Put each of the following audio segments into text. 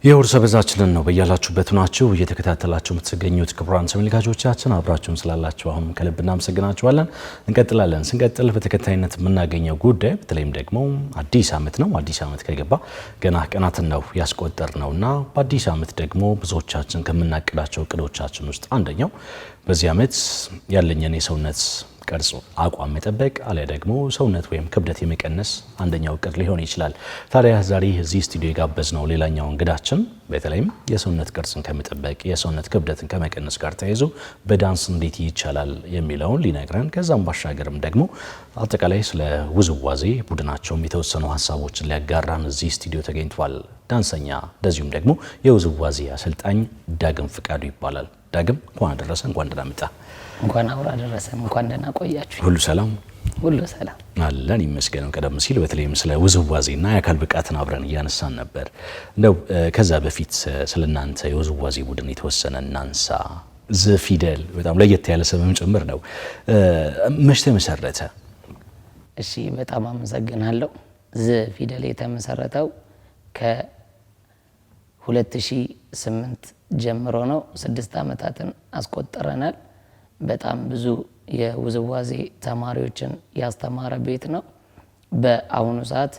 የውርሰ በዛችንን ነው በያላችሁበት ናችሁ እየተከታተላችሁ የምትገኙት ክቡራን ተመልካቾቻችን አብራችሁን ስላላችሁ አሁን ከልብ እናመሰግናችኋለን። እንቀጥላለን። ስንቀጥል በተከታይነት የምናገኘው ጉዳይ በተለይም ደግሞ አዲስ ዓመት ነው። አዲስ ዓመት ከገባ ገና ቀናትን ነው ያስቆጠር ነውና በአዲስ ዓመት ደግሞ ብዙዎቻችን ከምናቅዳቸው እቅዶቻችን ውስጥ አንደኛው በዚህ ዓመት ያለኝን የሰውነት ቅርጽ አቋም መጠበቅ አለ ደግሞ ሰውነት ወይም ክብደት የመቀነስ አንደኛው እቅድ ሊሆን ይችላል። ታዲያ ዛሬ እዚህ ስቱዲዮ የጋበዝነው ሌላኛው እንግዳችን በተለይም የሰውነት ቅርጽን ከመጠበቅ የሰውነት ክብደትን ከመቀነስ ጋር ተያይዞ በዳንስ እንዴት ይቻላል የሚለውን ሊነግረን ከዛም ባሻገርም ደግሞ አጠቃላይ ስለ ውዝዋዜ ቡድናቸውም የተወሰኑ ሀሳቦችን ሊያጋራን እዚህ ስቱዲዮ ተገኝቷል። ዳንሰኛ እንደዚሁም ደግሞ የውዝዋዜ አሰልጣኝ ዳግም ፍቃዱ ይባላል። ዳግም እንኳን አደረሰ፣ እንኳን ደህና መጣ። እንኳን አውራ ደረሰ፣ እንኳን ደህና ቆያችሁ። ሁሉ ሰላም? ሁሉ ሰላም አለን ይመስገን። ቀደም ሲል በተለይም ስለ ውዝዋዜና የአካል ብቃትን አብረን እያነሳን ነበር። እንደው ከዛ በፊት ስለናንተ የውዝዋዜ ቡድን የተወሰነ እናንሳ። ዘፊደል በጣም ለየት ያለ ስምም ጭምር ነው። መቼ ተመሰረተ? እሺ በጣም አመሰግናለሁ። ዘፊደል የተመሰረተው ከ2008 ጀምሮ ነው። 6 ዓመታትን አስቆጥረናል። በጣም ብዙ የውዝዋዜ ተማሪዎችን ያስተማረ ቤት ነው። በአሁኑ ሰዓት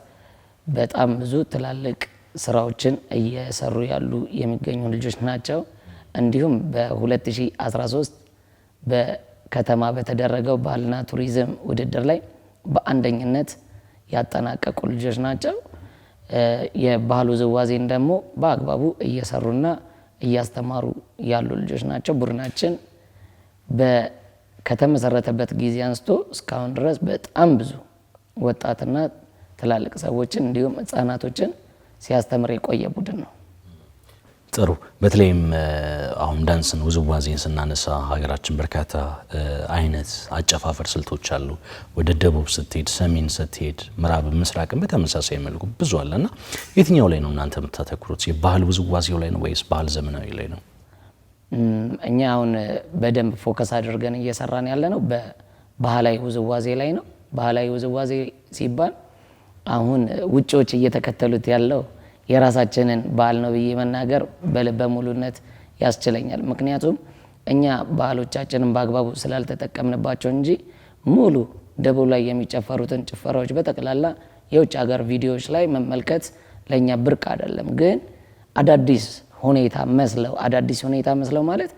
በጣም ብዙ ትላልቅ ስራዎችን እየሰሩ ያሉ የሚገኙ ልጆች ናቸው። እንዲሁም በ2013 በከተማ በተደረገው ባህልና ቱሪዝም ውድድር ላይ በአንደኝነት ያጠናቀቁ ልጆች ናቸው። የባህል ውዝዋዜን ደግሞ በአግባቡ እየሰሩና እያስተማሩ ያሉ ልጆች ናቸው። ቡድናችን ከተመሰረተበት ጊዜ አንስቶ እስካሁን ድረስ በጣም ብዙ ወጣትና ትላልቅ ሰዎችን እንዲሁም ህፃናቶችን ሲያስተምር የቆየ ቡድን ነው። ጥሩ። በተለይም አሁን ዳንስን ውዝዋዜን ስናነሳ ሀገራችን በርካታ አይነት አጨፋፈር ስልቶች አሉ። ወደ ደቡብ ስትሄድ፣ ሰሜን ስትሄድ፣ ምዕራብ ምስራቅን በተመሳሳይ መልኩ ብዙ አለና የትኛው ላይ ነው እናንተ የምታተኩሩት? የባህል ውዝዋዜው ላይ ነው ወይስ ባህል ዘመናዊ ላይ ነው? እኛ አሁን በደንብ ፎከስ አድርገን እየሰራን ያለ ነው በባህላዊ ውዝዋዜ ላይ ነው። ባህላዊ ውዝዋዜ ሲባል አሁን ውጪዎች እየተከተሉት ያለው የራሳችንን ባህል ነው ብዬ መናገር በልበ ሙሉነት ያስችለኛል። ምክንያቱም እኛ ባህሎቻችንን በአግባቡ ስላልተጠቀምንባቸው እንጂ ሙሉ ደቡብ ላይ የሚጨፈሩትን ጭፈራዎች በጠቅላላ የውጭ ሀገር ቪዲዮዎች ላይ መመልከት ለእኛ ብርቅ አይደለም። ግን አዳዲስ ሁኔታ መስለው ማለት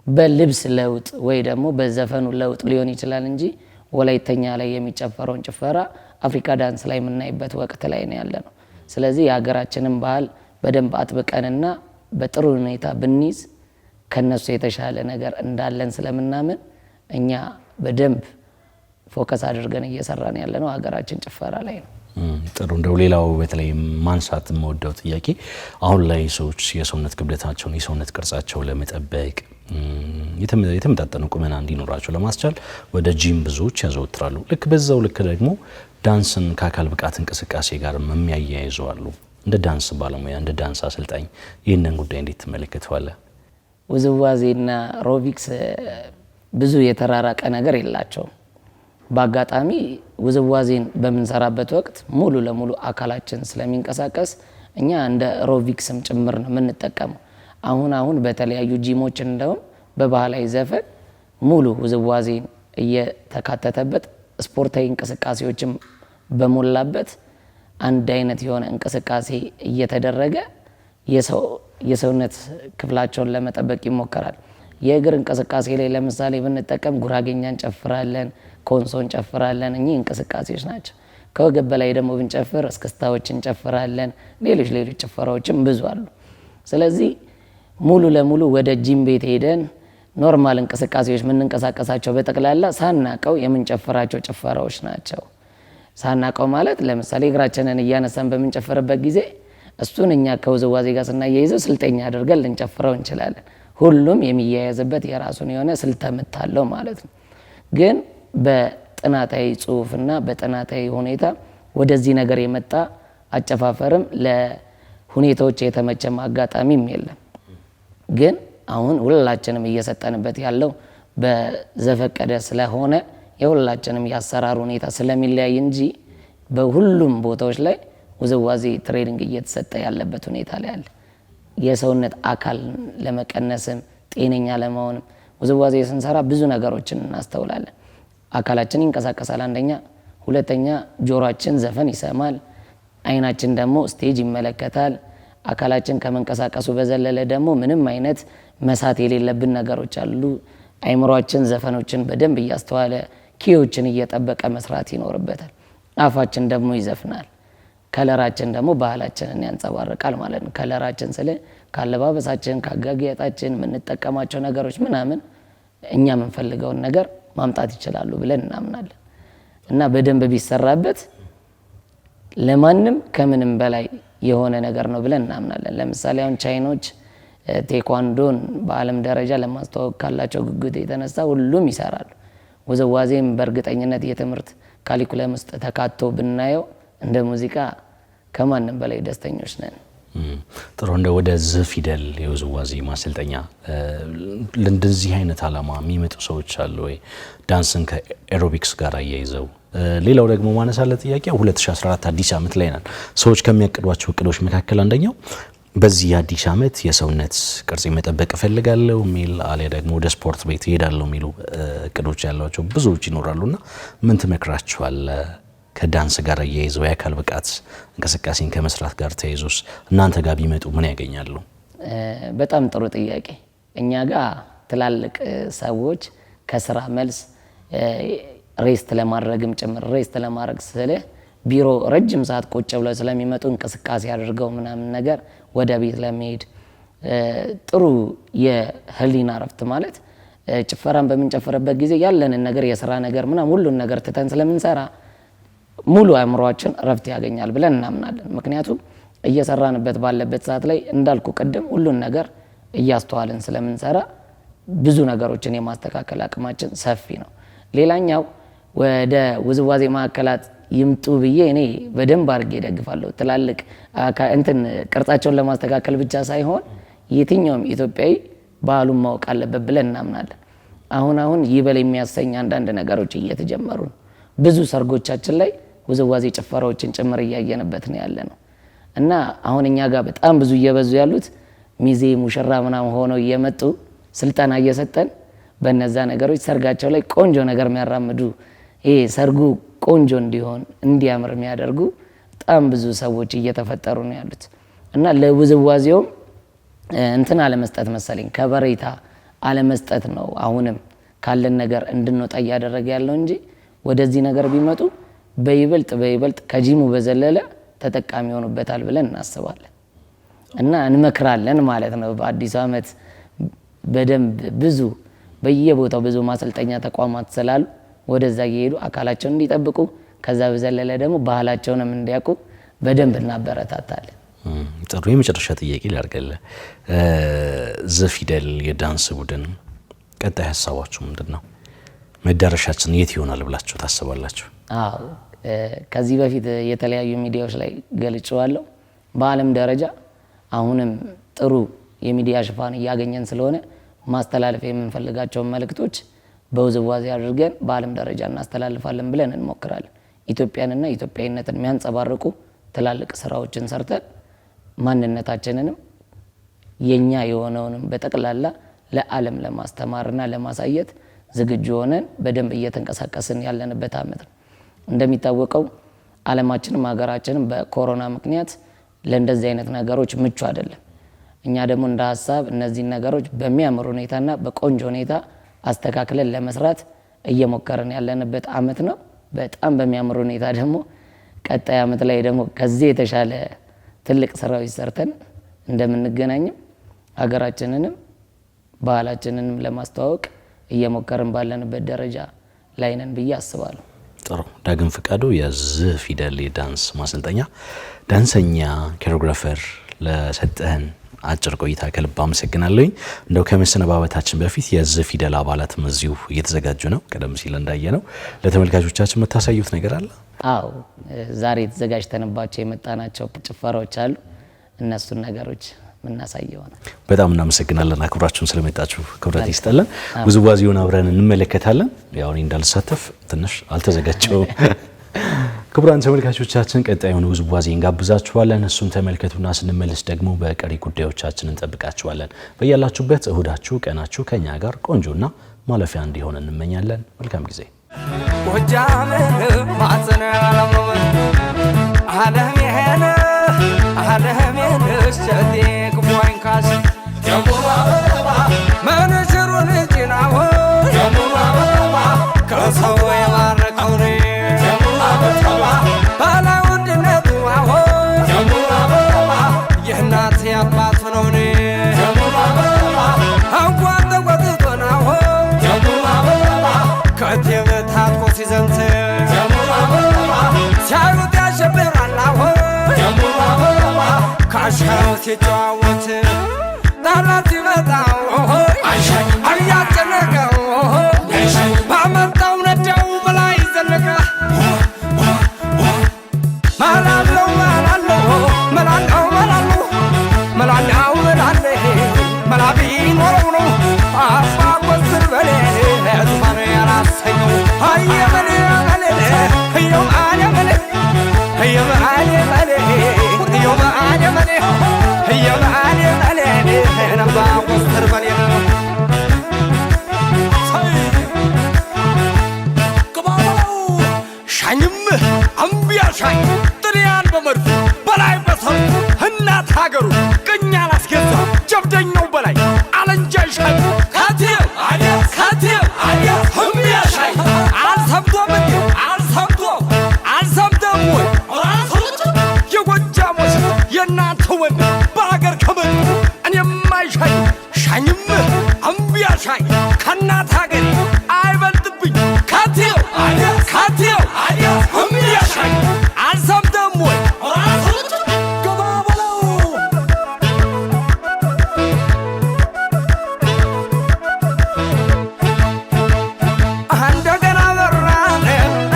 በልብስ ለውጥ ወይ ደግሞ በዘፈኑ ለውጥ ሊሆን ይችላል እንጂ ወላይተኛ ላይ የሚጨፈረውን ጭፈራ አፍሪካ ዳንስ ላይ የምናይበት ወቅት ላይ ነው ያለ ነው። ስለዚህ የሀገራችንን ባህል በደንብ አጥብቀንና በጥሩ ሁኔታ ብንይዝ ከነሱ የተሻለ ነገር እንዳለን ስለምናምን እኛ በደንብ ፎከስ አድርገን እየሰራን ያለ ነው ሀገራችን ጭፈራ ላይ ነው። ጥሩ። እንደው ሌላው በተለይ ማንሳት የምወደው ጥያቄ አሁን ላይ ሰዎች የሰውነት ክብደታቸውን የሰውነት ቅርጻቸውን ለመጠበቅ የተመጣጠነ ቁመና እንዲኖራቸው ለማስቻል ወደ ጂም ብዙዎች ያዘወትራሉ። ልክ በዛው ልክ ደግሞ ዳንስን ከአካል ብቃት እንቅስቃሴ ጋር የሚያያይዙ አሉ። እንደ ዳንስ ባለሙያ እንደ ዳንስ አሰልጣኝ ይህንን ጉዳይ እንዴት ትመለከተዋለህ? ውዝዋዜና ሮቢክስ ብዙ የተራራቀ ነገር የላቸውም። በአጋጣሚ ውዝዋዜን በምንሰራበት ወቅት ሙሉ ለሙሉ አካላችን ስለሚንቀሳቀስ እኛ እንደ ሮቢክስም ጭምር ነው የምንጠቀመው። አሁን በተለያዩ ጂሞች እንደውም በባህላዊ ዘፈን ሙሉ ውዝዋዜን እየተካተተበት ስፖርታዊ እንቅስቃሴዎችም በሞላበት አንድ አይነት የሆነ እንቅስቃሴ እየተደረገ የሰውነት ክፍላቸውን ለመጠበቅ ይሞከራል። የእግር እንቅስቃሴ ላይ ለምሳሌ ብንጠቀም ጉራጌኛ እንጨፍራለን፣ ኮንሶ እንጨፍራለን። እኚህ እንቅስቃሴዎች ናቸው። ከወገብ በላይ ደግሞ ብንጨፍር እስክስታዎች እንጨፍራለን። ሌሎች ጭፈራዎችም ብዙ አሉ። ስለዚህ ሙሉ ለሙሉ ወደ ጂም ቤት ሄደን ኖርማል እንቅስቃሴዎች የምንንቀሳቀሳቸው በጠቅላላ ሳናቀው የምንጨፍራቸው ጭፈራዎች ናቸው። ሳናቀው ማለት ለምሳሌ እግራችንን እያነሳን በምንጨፍርበት ጊዜ እሱን እኛ ከውዝዋዜ ጋር ስናያይዘው ስልጠኛ አድርገን ልንጨፍረው እንችላለን። ሁሉም የሚያያዝበት የራሱን የሆነ ስልተ ምት አለው ማለት ነው። ግን በጥናታዊ ጽሁፍና በጥናታዊ ሁኔታ ወደዚህ ነገር የመጣ አጨፋፈርም ለሁኔታዎች የተመቸም አጋጣሚም የለም። ግን አሁን ሁላችንም እየሰጠንበት ያለው በዘፈቀደ ስለሆነ የሁላችንም ያሰራር ሁኔታ ስለሚለያይ እንጂ በሁሉም ቦታዎች ላይ ውዝዋዜ ትሬኒንግ እየተሰጠ ያለበት ሁኔታ ላይ አለ። የሰውነት አካል ለመቀነስም ጤነኛ ለመሆንም ውዝዋዜ ስንሰራ ብዙ ነገሮችን እናስተውላለን። አካላችን ይንቀሳቀሳል አንደኛ፣ ሁለተኛ ጆሮአችን ዘፈን ይሰማል፣ አይናችን ደግሞ ስቴጅ ይመለከታል። አካላችን ከመንቀሳቀሱ በዘለለ ደግሞ ምንም አይነት መሳት የሌለብን ነገሮች አሉ። አይምሯችን ዘፈኖችን በደንብ እያስተዋለ ኪዎችን እየጠበቀ መስራት ይኖርበታል። አፋችን ደግሞ ይዘፍናል። ከለራችን ደግሞ ባህላችንን ያንጸባርቃል ማለት ነው። ከለራችን ስለ ካለባበሳችን፣ ካጋጌጣችን፣ የምንጠቀማቸው ነገሮች ምናምን እኛ የምንፈልገውን ነገር ማምጣት ይችላሉ ብለን እናምናለን እና በደንብ ቢሰራበት ለማንም ከምንም በላይ የሆነ ነገር ነው ብለን እናምናለን። ለምሳሌ አሁን ቻይኖች ቴኳንዶን በዓለም ደረጃ ለማስተዋወቅ ካላቸው ጉጉት የተነሳ ሁሉም ይሰራሉ። ውዝዋዜም በእርግጠኝነት የትምህርት ካሊኩለም ውስጥ ተካቶ ብናየው እንደ ሙዚቃ ከማንም በላይ ደስተኞች ነን። ጥሩ። እንደ ወደ ዘፊደል የውዝዋዜ ማሰልጠኛ ለእንደዚህ አይነት አላማ የሚመጡ ሰዎች አሉ ወይ? ዳንስን ከኤሮቢክስ ጋር አያይዘው። ሌላው ደግሞ ማነሳለ ጥያቄ 2014 አዲስ ዓመት ላይ ነን። ሰዎች ከሚያቅዷቸው እቅዶች መካከል አንደኛው በዚህ አዲስ ዓመት የሰውነት ቅርጽ መጠበቅ እፈልጋለሁ የሚል አለ ደግሞ ወደ ስፖርት ቤት እሄዳለሁ የሚሉ እቅዶች ያሏቸው ብዙዎች ይኖራሉና ምን ትመክራቸዋል? ከዳንስ ጋር አያይዘው የአካል ብቃት እንቅስቃሴን ከመስራት ጋር ተያይዞስ እናንተ ጋር ቢመጡ ምን ያገኛሉ? በጣም ጥሩ ጥያቄ። እኛ ጋር ትላልቅ ሰዎች ከስራ መልስ ሬስት ለማድረግም ጭምር ሬስት ለማድረግ ስለ ቢሮ ረጅም ሰዓት ቁጭ ብለው ስለሚመጡ እንቅስቃሴ አድርገው ምናምን ነገር ወደ ቤት ለመሄድ ጥሩ የህሊና ረፍት ማለት ጭፈራን በምንጨፍርበት ጊዜ ያለንን ነገር የስራ ነገር ምናምን ሁሉን ነገር ትተን ስለምንሰራ ሙሉ አእምሮአችን ረፍት ያገኛል ብለን እናምናለን። ምክንያቱም እየሰራንበት ባለበት ሰዓት ላይ እንዳልኩ ቅድም ሁሉን ነገር እያስተዋልን ስለምንሰራ ብዙ ነገሮችን የማስተካከል አቅማችን ሰፊ ነው። ሌላኛው ወደ ውዝዋዜ ማዕከላት ይምጡ ብዬ እኔ በደንብ አድርጌ ደግፋለሁ። ትላልቅ ቅርጻቸውን ለማስተካከል ብቻ ሳይሆን የትኛውም ኢትዮጵያዊ ባህሉን ማወቅ አለበት ብለን እናምናለን። አሁን ይበል የሚያሰኝ አንዳንድ ነገሮች እየተጀመሩ ነው። ብዙ ሰርጎቻችን ላይ ውዝዋዜ ጭፈራዎችን ጭምር እያየንበት ነው ያለ ነው እና አሁን እኛ ጋር በጣም ብዙ እየበዙ ያሉት ሚዜ ሙሽራ ምናምን ሆነው እየመጡ ስልጠና እየሰጠን በነዛ ነገሮች ሰርጋቸው ላይ ቆንጆ ነገር የሚያራምዱ ይሄ ሰርጉ ቆንጆ እንዲሆን እንዲያምር የሚያደርጉ በጣም ብዙ ሰዎች እየተፈጠሩ ነው ያሉት እና ለውዝዋዜውም አለመስጠት መሰለኝ ከበሬታ አለመስጠት ነው አሁንም ካለን ነገር እንድንወጣ እያደረገ ያለው እንጂ ወደዚህ ነገር ቢመጡ በይበልጥ ከጂሙ በዘለለ ተጠቃሚ ሆኑበታል ብለን እናስባለን እና እንመክራለን ማለት ነው። በአዲስ ዓመት በደንብ ብዙ በየቦታው ብዙ ማሰልጠኛ ተቋማት ስላሉ ወደዛ እየሄዱ አካላቸውን እንዲጠብቁ ከዛ በዘለለ ደግሞ ባህላቸውንም እንዲያውቁ በደንብ እናበረታታለን። ጥሩ። የመጨረሻ ጥያቄ ላድርግልህ። ዘፊደል የዳንስ ቡድን ቀጣይ ሀሳባችሁ ምንድን ነው? መዳረሻችን የት ይሆናል ብላችሁ ታስባላችሁ? ከዚህ በፊት የተለያዩ ሚዲያዎች ላይ ገልጬዋለሁ። በዓለም ደረጃ አሁንም ጥሩ የሚዲያ ሽፋን እያገኘን ስለሆነ ማስተላለፍ የምንፈልጋቸውን መልእክቶች በውዝዋዜ አድርገን በዓለም ደረጃ እናስተላልፋለን ብለን እንሞክራለን። ኢትዮጵያንና ኢትዮጵያዊነትን የሚያንጸባርቁ ትላልቅ ስራዎችን ሰርተን ማንነታችንንም የኛ የሆነውንም በጠቅላላ ለዓለም ለማስተማርና ለማሳየት ዝግጁ ሆነን በደንብ እየተንቀሳቀስን ያለንበት ዓመት ነው። እንደሚታወቀው ዓለማችንም ሀገራችንም በኮሮና ምክንያት ለእንደዚህ አይነት ነገሮች ምቹ አይደለም። እኛ ደግሞ እንደ ሀሳብ እነዚህን ነገሮች በሚያምር ሁኔታና በቆንጆ ሁኔታ አስተካክለን ለመስራት እየሞከርን ያለንበት ዓመት ነው። በጣም በሚያምር ሁኔታ ደግሞ ቀጣይ ዓመት ላይ ደግሞ ከዚህ የተሻለ ትልቅ ስራዎች ሰርተን እንደምንገናኝም ሀገራችንንም ባህላችንንም ለማስተዋወቅ እየሞከርን ባለንበት ደረጃ ላይ ነን ብዬ አስባለሁ። ጥሩ። ዳግም ፍቃዱ የዘፊደል የዳንስ ማሰልጠኛ ዳንሰኛ ኮሪዮግራፈር ለሰጠህን አጭር ቆይታ ከልብ አመሰግናለሁ። እንደው ከመሰነባበታችን በፊት የዘፊደል አባላትም እዚሁ እየተዘጋጁ ነው። ቀደም ሲል እንዳየነው ለተመልካቾቻችን የምታሳዩት ነገር አለ? አዎ፣ ዛሬ ተዘጋጅተንባቸው የመጣናቸው ጭፈራዎች አሉ። እነሱን ነገሮች ምናሳየው ነው። በጣም እናመሰግናለን። አክብራችሁን ስለመጣችሁ ክብረት ይስጠልን። ውዝዋዜውን አብረን እንመለከታለን። ያው እኔ እንዳልሳተፍ ትንሽ አልተዘጋጀሁም። ክቡራን ተመልካቾቻችን ቀጣዩን ውዝዋዜ እንጋብዛችኋለን። እሱን ተመልከቱና ስንመለስ ደግሞ በቀሪ ጉዳዮቻችን እንጠብቃችኋለን። በያላችሁበት እሁዳችሁ ቀናችሁ ከኛ ጋር ቆንጆና ማለፊያ እንዲሆን እንመኛለን። መልካም ጊዜ። ሲጫወት ጣላት ይመጣው አያጨነቀው ባመጣው ነደው በላይ ዘለቀ መላለው መላቢ ኖረው ነው አፋ ቆስር በሌ እዝማን ያላሰኘው አየመኔ ሻኝም አምቢያ ሻኝ ጥሪያን በመድፉ በላይ በሰሩ እናት ሀገሩ ቅኛ ላስገዛ ጀብደኛው በላይ አለንጃ ሻኝ ካቲም አምቢያ ሻኝ አልሰምቶም አልሰምቶም ወይ የጎጃሞች የእናንተ ወንድ በሀገር ከመን እኔም አይሻኝ ሻኝም አምቢያ ሻኝ ከእናት ሀገሬ አይበልጥብኝ ካቲም አምቢያ ሻኝ አልሰምቶም ወይ ገባ በለው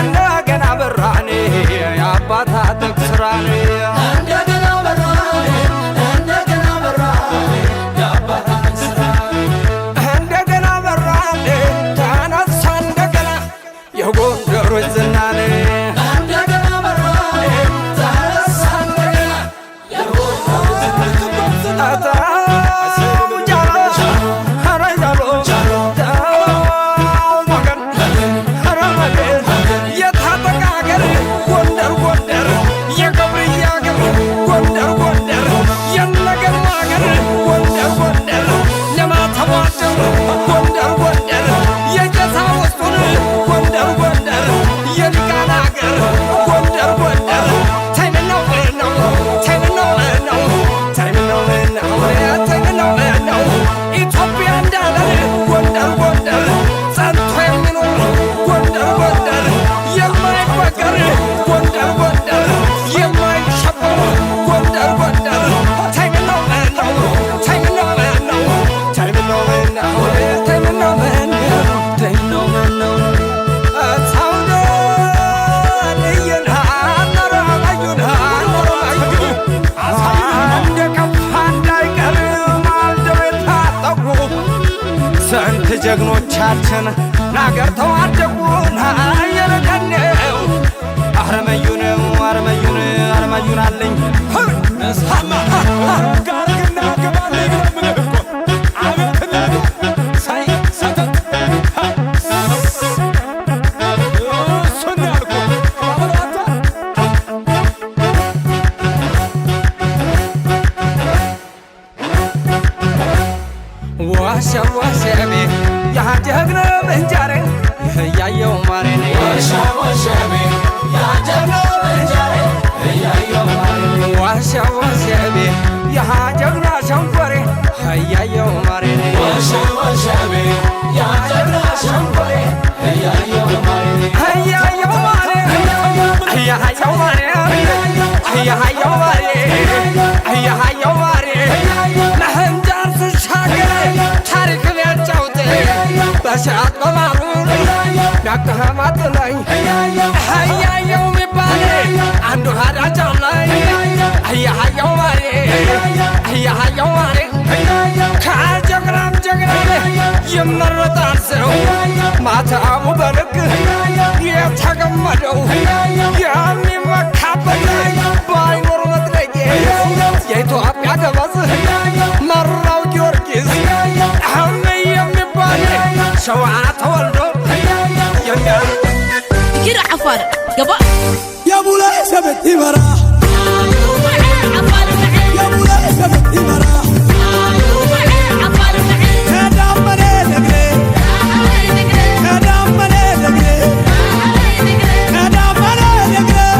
እንደገና በራኔ የአባታ ተክስራኔ ጀግኖቻችን ናገር ተዋደቁና የረከነው አረመዩን አለኝ ሳማ ጋርግና ገባለኝ ምንኮ አብክና ሳይ ሰተት ሱናልኩ ዋሸቤ ያጀግነ እንጀሬ ያየው ማሬኔ ዋሸቤ ያጀግነ እንጀሬ ያየው ማሬኔ ዋሸቤ ያጀግና ሸንኮሬ ያየው ማሬኔ ዋሸቤ ያጀግና ሸንኮሬ ያየው ማሬኔ ያየው ማሬ ያየው ማሬ ያየው ማሬ ያየው ማሬ ለህንጃር ተሻገረ ታሪክ ቢያጫውት በሻት በማሩ ያቀማጥ ላይ ያየው ሚባል አንዱ ሀዳጫው ላይ ያየው ማሬ ያየው ማሬ ከጀግናም ጀግና ይመረጣል ሰው ማታሙ በልክ የተገመደው በሸዋ ተወልዶ كده عفار قبا يا مولاي سبتي برا عفار يا مولاي سبتي برا عفار هذا مني دغري هذا مني دغري هذا مني دغري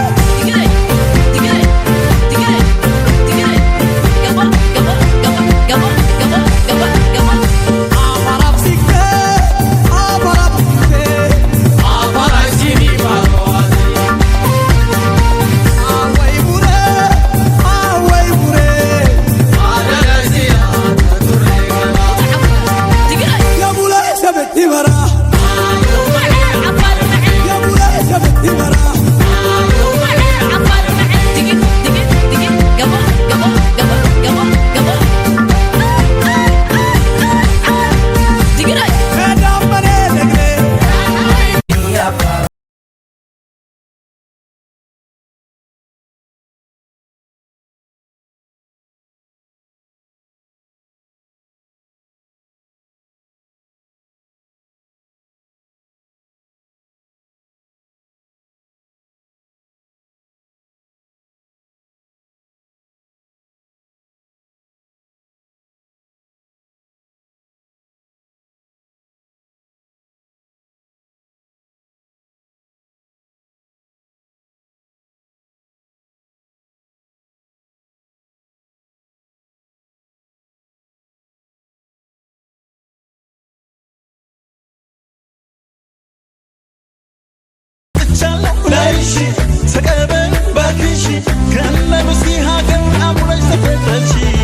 سكبن باكشي كلا مسيها كم أمرج سفترشي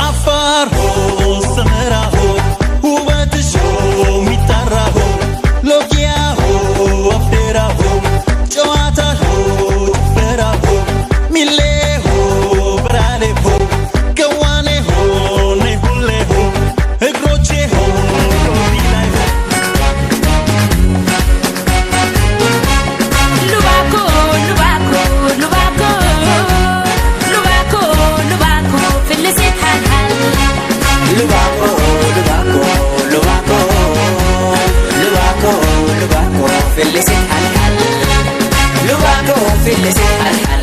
عفار هو سمرا هو وباتش هو ميتارا هو لوكيا هو أفيرا هو جواتا هو تفرا هو ميلي هو برالي هو كواني هو نهولي هو اقروتشي هو روبيلاي هو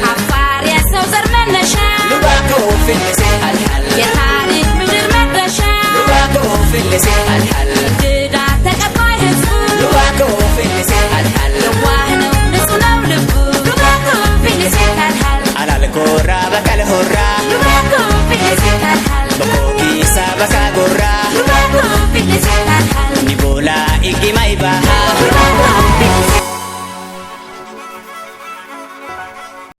عفار يا سوزر من نشا لباكو في